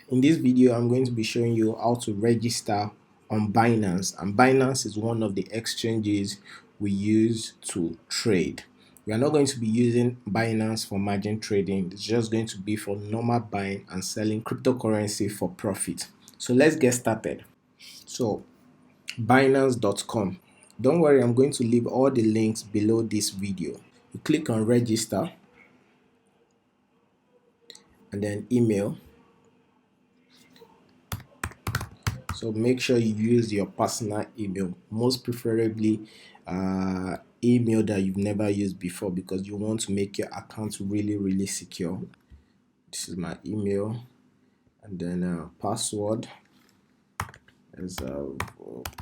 In this video, I'm going to be showing you how to register on Binance, and Binance is one of the exchanges we use to trade. We are not going to be using Binance for margin trading. It's just going to be for normal buying and selling cryptocurrency for profit. So let's get started. So Binance.com. Don't worry, I'm going to leave all the links below this video. You click on register and then email. So make sure you use your personal email, most preferably email that you've never used before, because you want to make your account really secure. This is my email, and then password as a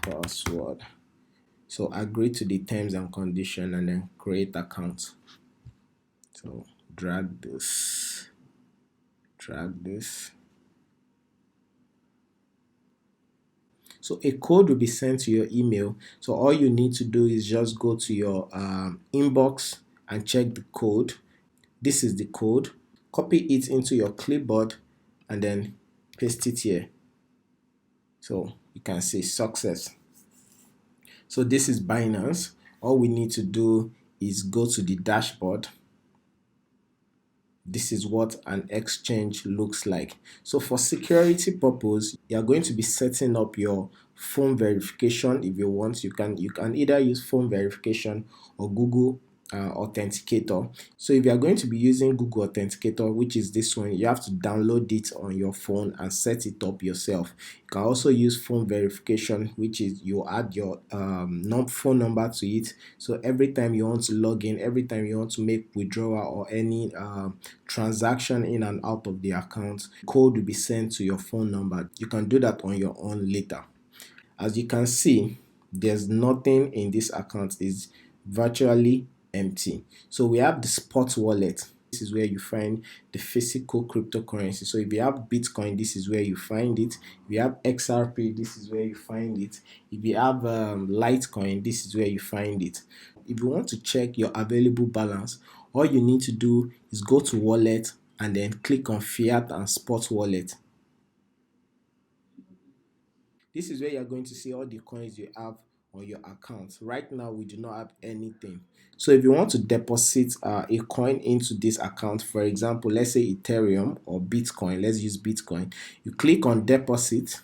password. So agree to the terms and condition and then create account. So drag this. So a code will be sent to your email. So all you need to do is just go to your inbox and check the code. This is the code. Copy it into your clipboard and then paste it here. So you can see success. So this is Binance. All we need to do is go to the dashboard. This is what an exchange looks like. So for security purpose, you are going to be setting up your phone verification. If you want, you can either use phone verification or Google Authenticator. So if you are going to be using Google Authenticator, which is this one, you have to download it on your phone and set it up yourself. You can also use phone verification, which is you add your phone number to it. So every time you want to log in, every time you want to make withdrawal or any transaction in and out of the account, code will be sent to your phone number. You can do that on your own later. As you can see, there's nothing in this account. It's virtually empty. So we have the spot wallet. This is where you find the physical cryptocurrency. So if you have Bitcoin, this is where you find it. If you have XRP, this is where you find it. If you have Litecoin, this is where you find it. If you want to check your available balance, all you need to do is go to wallet and then click on fiat and spot wallet. This is where you're going to see all the coins you have on your account. Right now, we do not have anything. So if you want to deposit a coin into this account, for example, let's say Ethereum or Bitcoin, let's use Bitcoin. You click on deposit.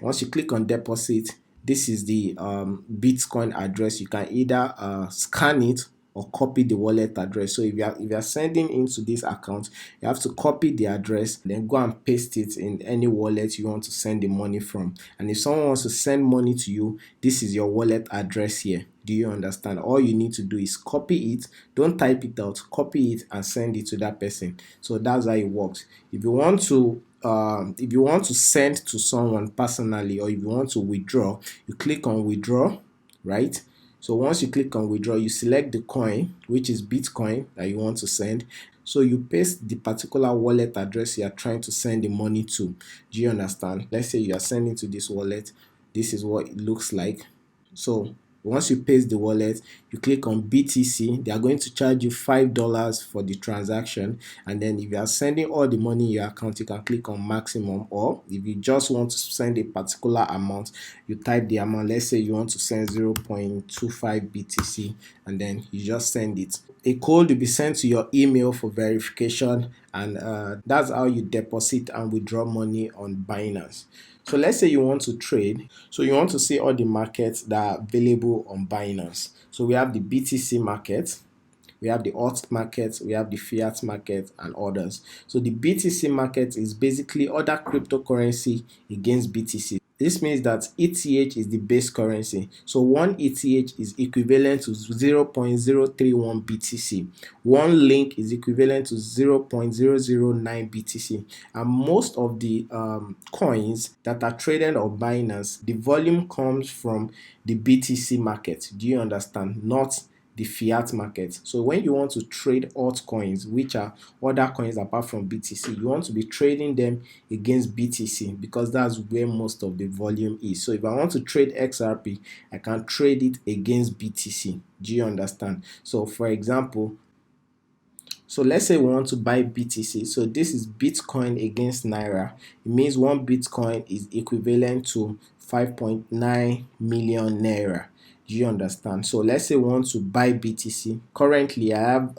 Once you click on deposit, this is the Bitcoin address. You can either scan it or copy the wallet address. So if you are sending into this account, you have to copy the address, then go and paste it in any wallet you want to send the money from. And if someone wants to send money to you, this is your wallet address here. Do you understand? All you need to do is copy it, don't type it out, copy it and send it to that person. So that's how it works. If you want to send to someone personally, or if you want to withdraw, you click on withdraw, right? So once you click on withdraw, you select the coin, which is Bitcoin, that you want to send. So you paste the particular wallet address you are trying to send the money to. Do you understand? Let's say you are sending to this wallet. This is what it looks like. So once you paste the wallet, you click on BTC. They are going to charge you $5 for the transaction. And then if you are sending all the money in your account, you can click on maximum. Or if you just want to send a particular amount, you type the amount. Let's say you want to send 0.25 BTC, and then you just send it. A code will be sent to your email for verification, and that's how you deposit and withdraw money on Binance. So let's say you want to trade. So you want to see all the markets that are available on Binance. So we have the BTC market, we have the alt market, we have the fiat market, and others. So the BTC market is basically other cryptocurrency against BTC. This means that ETH is the base currency. So one ETH is equivalent to 0.031 BTC. One link is equivalent to 0.009 BTC. And most of the coins that are traded on Binance, the volume comes from the BTC market. Do you understand? Not the fiat market. So when you want to trade altcoins, which are other coins apart from BTC, you want to be trading them against BTC, because that's where most of the volume is. So if I want to trade XRP, I can trade it against BTC. Do you understand? So for example, So let's say we want to buy BTC. So this is Bitcoin against Naira. It means one Bitcoin is equivalent to 5.9 million Naira. Do you understand? So let's say we want to buy BTC. Currently, I have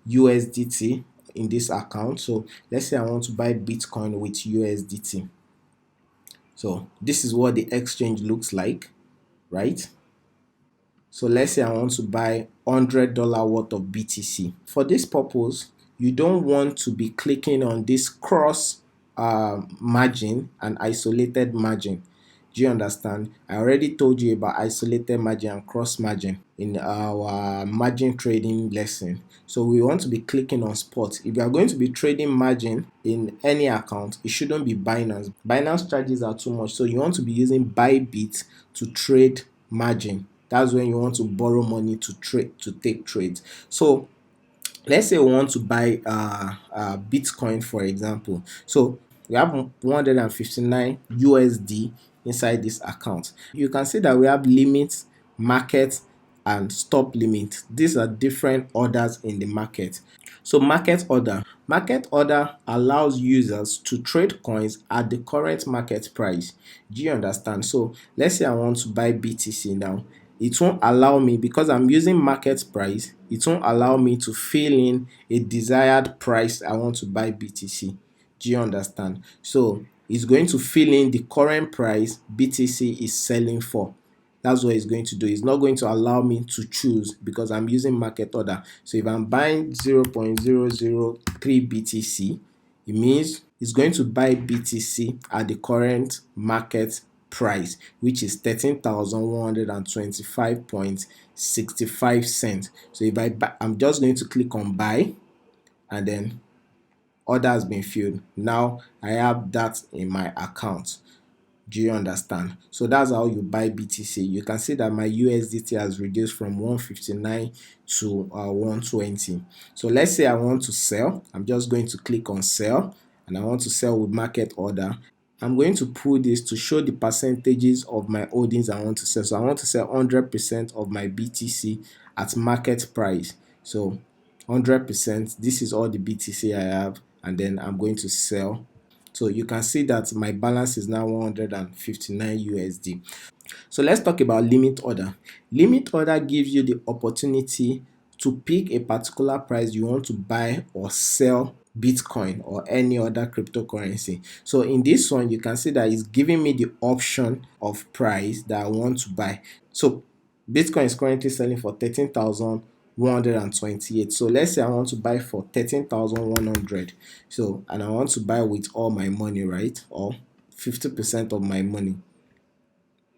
USDT in this account. So let's say I want to buy Bitcoin with USDT. So this is what the exchange looks like, right? So let's say I want to buy $100 worth of BTC. For this purpose, you don't want to be clicking on this cross margin and isolated margin. Do you understand? I already told you about isolated margin and cross margin in our margin trading lesson. So we want to be clicking on spot. If you are going to be trading margin in any account, it shouldn't be Binance. Binance charges are too much. So you want to be using Bybit to trade margin. That's when you want to borrow money to trade, to take trades. So let's say we want to buy Bitcoin, for example. So we have 159 USD inside this account. You can see that we have limit, market, and stop limit. These are different orders in the market. So market order allows users to trade coins at the current market price. Do you understand? So let's say I want to buy BTC now. It won't allow me, because I'm using market price, it won't allow me to fill in a desired price I want to buy BTC. Do you understand? So it's going to fill in the current price BTC is selling for. That's what it's going to do. It's not going to allow me to choose because I'm using market order. So if I'm buying 0.003 BTC, it means it's going to buy BTC at the current market price, which is 13,125.65 cents. So if I buy, I'm just going to click on buy, and then order has been filled. Now I have that in my account. Do you understand? So that's how you buy BTC. You can see that my USDT has reduced from 159 to 120. So let's say I want to sell. I'm just going to click on sell, and I want to sell with market order. I'm going to pull this to show the percentages of my holdings I want to sell. So I want to sell 100% of my BTC at market price. So 100%, this is all the BTC I have, and then I'm going to sell. So you can see that my balance is now 159 USD. So let's talk about limit order. Limit order gives you the opportunity to pick a particular price you want to buy or sell Bitcoin or any other cryptocurrency. So in this one, you can see that it's giving me the option of price that I want to buy. So Bitcoin is currently selling for 13,128. So let's say I want to buy for 13,100. So, and I want to buy with all my money, right? Or 50% of my money.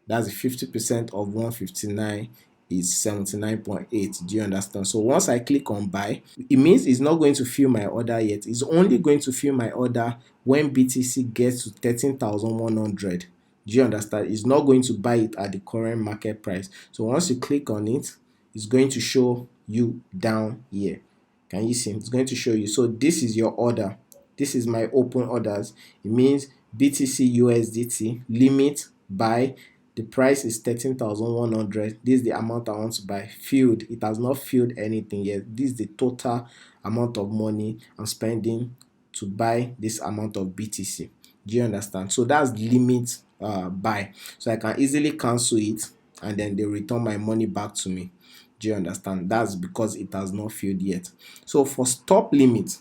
That's 50% of 159 is 79.8. Do you understand? So once I click on buy, it means it's not going to fill my order yet. It's only going to fill my order when BTC gets to 13,100. Do you understand? It's not going to buy it at the current market price. So once you click on it, it's going to show you down here. Can you see? It's going to show you. So this is your order. This is my open orders. It means BTC USDT limit buy. The price is 13,100. This is the amount I want to buy. Filled. It has not filled anything yet. This is the total amount of money I'm spending to buy this amount of BTC. Do you understand? So that's limit buy. So I can easily cancel it, and then they return my money back to me. Do you understand? That's because it has not filled yet. So for stop limit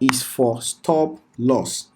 is for stop loss.